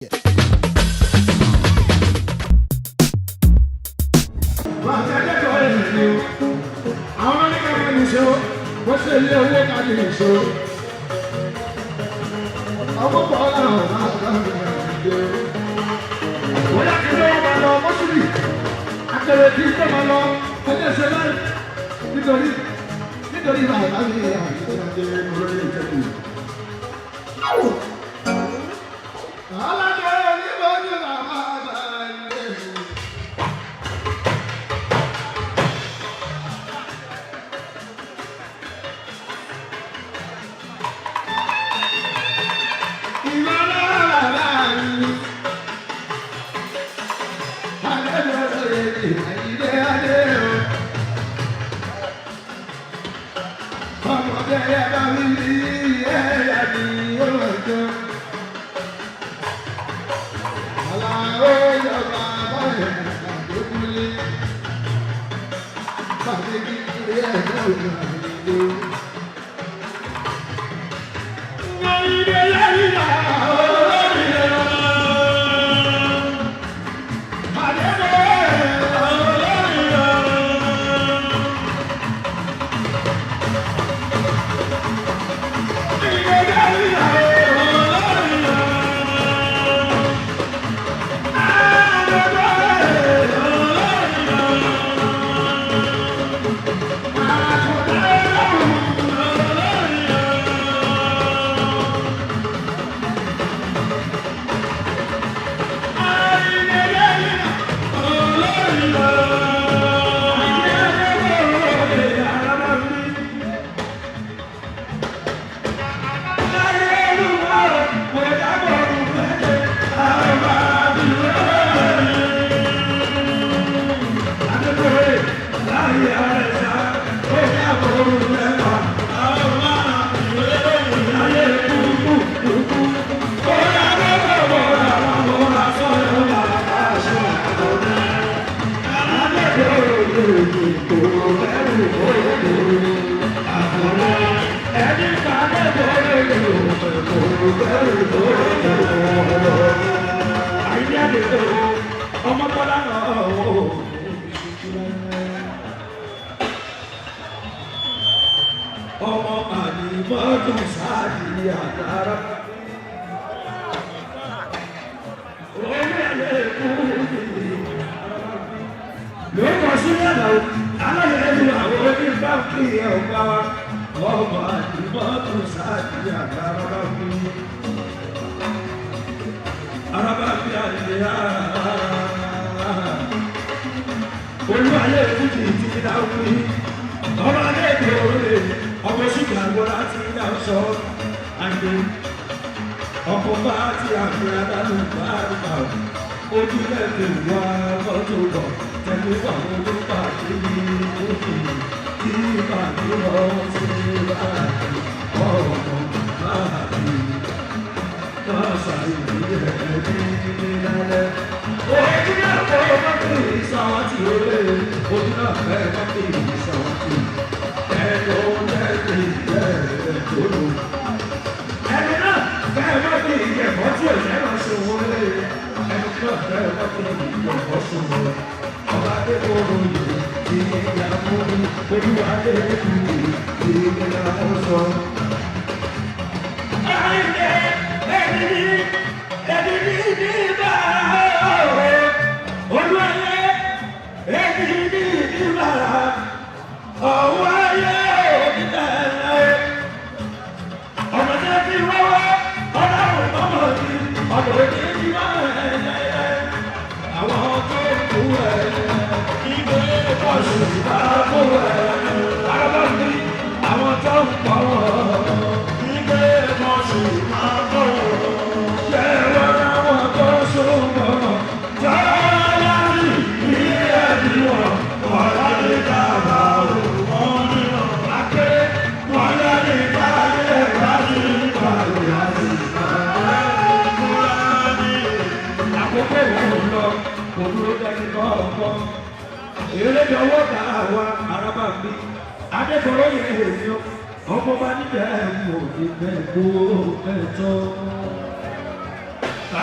What's the little look I did so? I'm a ball out. When I can know my law, what's the I can keep my law. And there's a life. Nítorí bàbá mi àti ìdájọ́ lórí ìtẹ́kùn. Alájọ oníbọ̀jú bàbá àgbà ilé mi.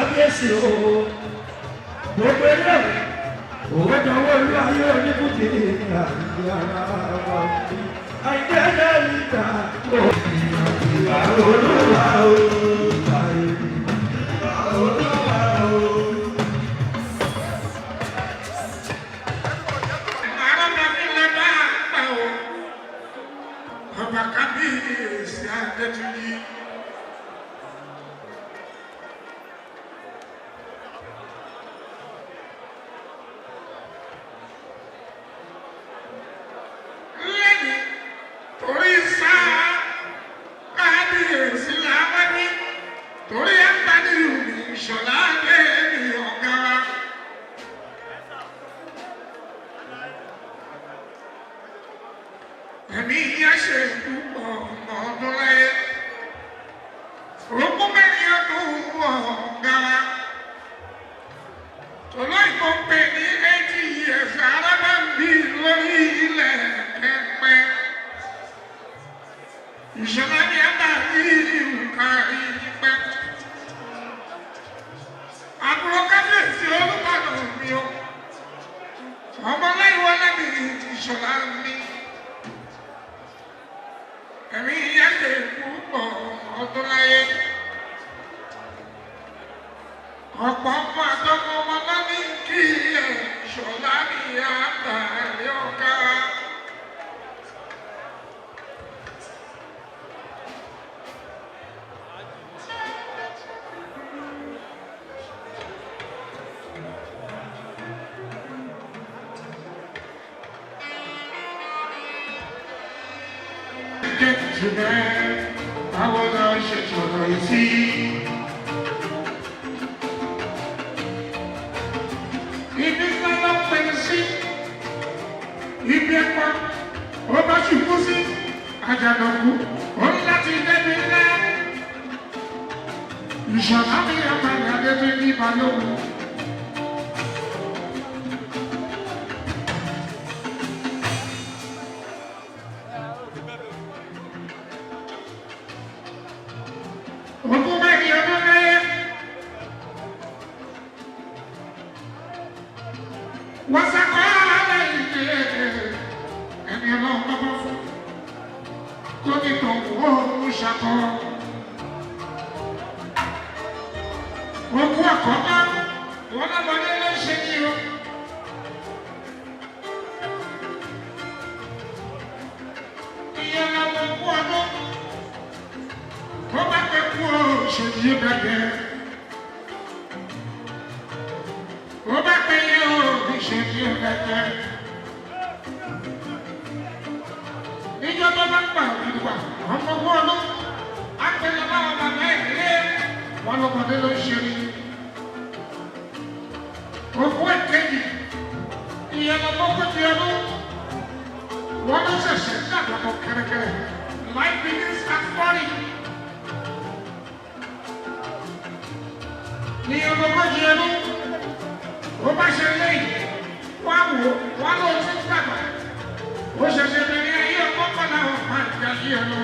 kábíyèsí o gbogbo ẹgbẹ́ òwe dánwó ìlú ayé oníbùdí àyíká àyíká níta ìwà olúwa o ìwà olúwa o. Ọba kábíyèsí Adétúnjí. Lẹ́yìn torí sáà kábíyèsí làwọn ní torí àgbàdo ìṣọ̀lá dé ní ọ̀gá. Ẹ̀mí yá ṣe púpọ̀ ọdún láyé. Orúkú mẹ́rin ọdún ọ̀gá wa. Tọ́lá ìbọn pè ní 80 years arábá ń bí lórí ilẹ̀ ẹ̀pẹ́. Ìṣọ̀lá ni a bá rí nǹkan ìpẹ́. Àbúrò kábíyèsí Olúbàdàn mi o. Ọmọ lẹ́yìn wọlé mi Ìṣọ̀lá mi. Ẹ̀mí yá ṣe púpọ̀ ọdún láyé. Ọ̀pọ̀ ọmọ àtọmọ wọn lọ ní kí ẹ̀ Ìṣọ̀lá ní àtàlẹ́ ọ̀gá. Today, I will not shut your noisy. If it's not up to the sea, if you're not, oh, but you pussy, I don't know, oh, that's in the middle. You shall not be a man, I didn't leave alone. Life begins at 40. Ní ọgọ́gọ́jì ọdún, ó bá ṣe lẹ́yìn, wá wò, wá lọ sí gbàgbà. Ó ṣẹ̀ṣẹ̀ bẹ̀rẹ̀ ayé ọgọ́kànlá ọ̀pá ìgbàlí ẹ̀ lọ.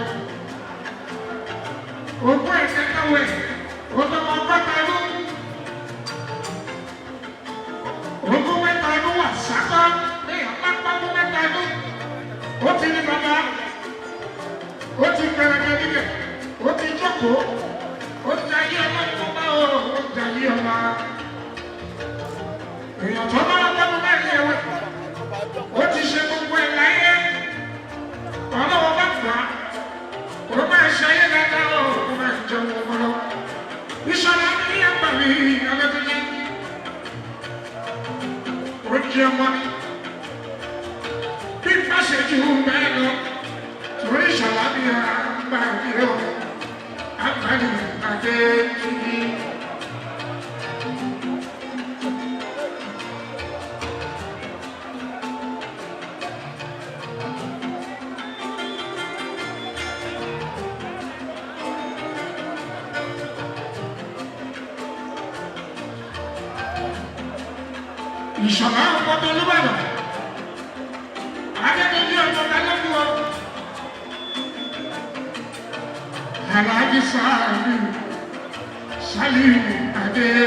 Ògùn ẹ̀sẹ̀ káwẹ̀, ó tọmọ ọgọ́ta ọdún. Ogún mẹ́ta ọdún wà sákọ́, ní àpapọ̀ mẹ́ta ọdún. Ó ti ní bàbá, ó ti bẹ̀rẹ̀ nílẹ̀, ó ti jókòó, ó ti ayé ọlọ́pàá bá ó ti ayé ọlá. Èèyàn tó bá lọ́gbọ́n mẹ́rin ẹ̀wẹ̀, ó ti ṣe gbogbo ẹ̀ láyé. Ọlọ́wọ́ bá gbà á, ó máa ṣe ayé dáadáa ó máa jẹun ọpọlọ. Ìṣọ̀lá ní àgbàlí Adétúnjí. Ó jẹ́ ọmọ ní. Bí fásitì ń bẹ́ẹ̀ lọ, torí Ìṣọ̀lá ní àgbàlí ó. Àgbàlí Adétúnjí. Ìṣọ̀lá ọmọ tó Olúbàdàn, Adétúnjí ọmọ Balógun o, Aláàjì Sàlíù Yeah.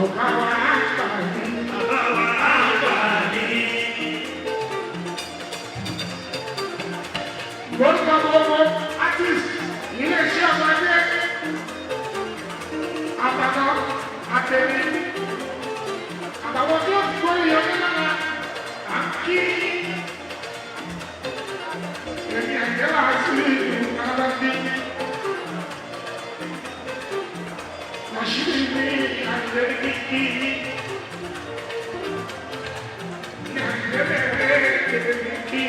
ọ̀gá wa àǹfààní. Lórúkọ gbogbo artist iléeṣẹ́ ọmọdé àtàná àtẹ̀lé àtàwọn tí ó ti gbọ́ ìyọ̀ nígbàgbà àkí èmi àjẹ́lá sí ìgbàlódé lọ́sídìí ní àjẹ́lé kíkí ní àjẹ́lé kíkí.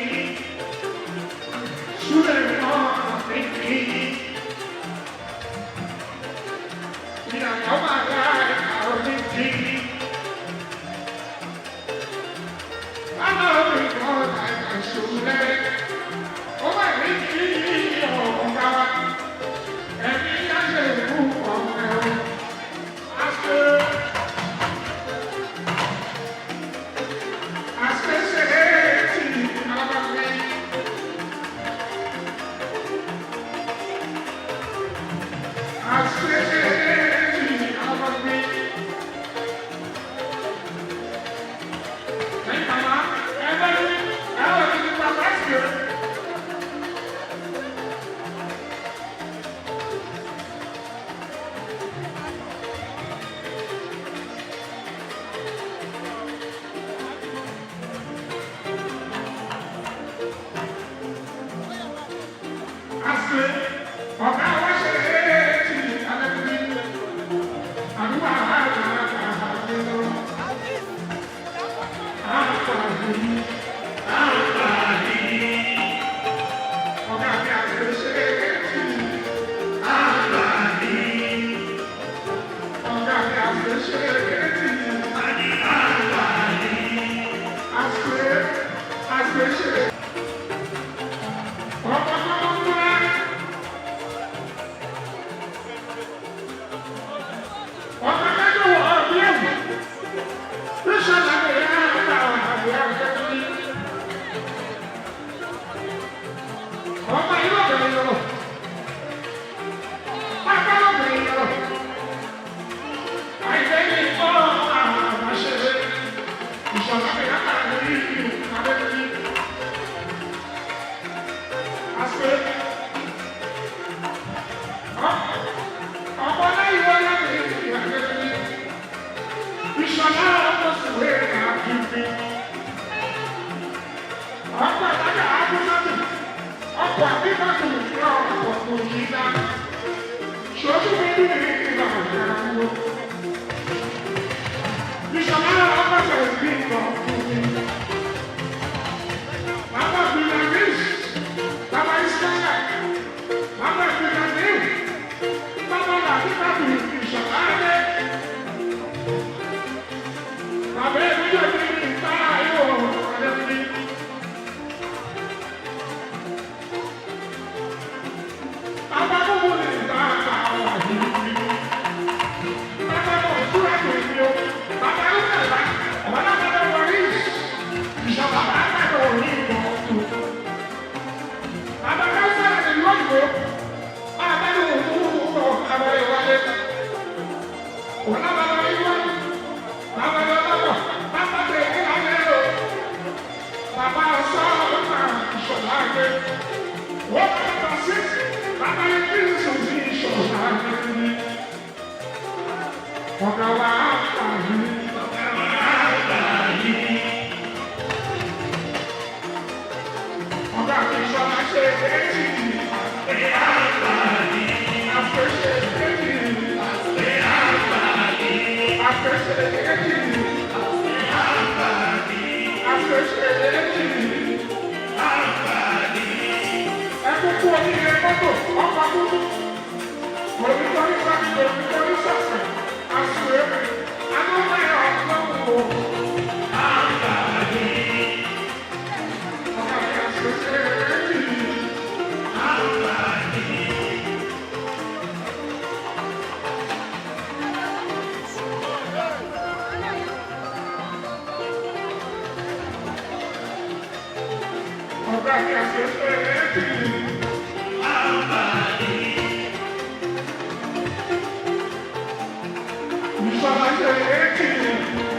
ṣe é kí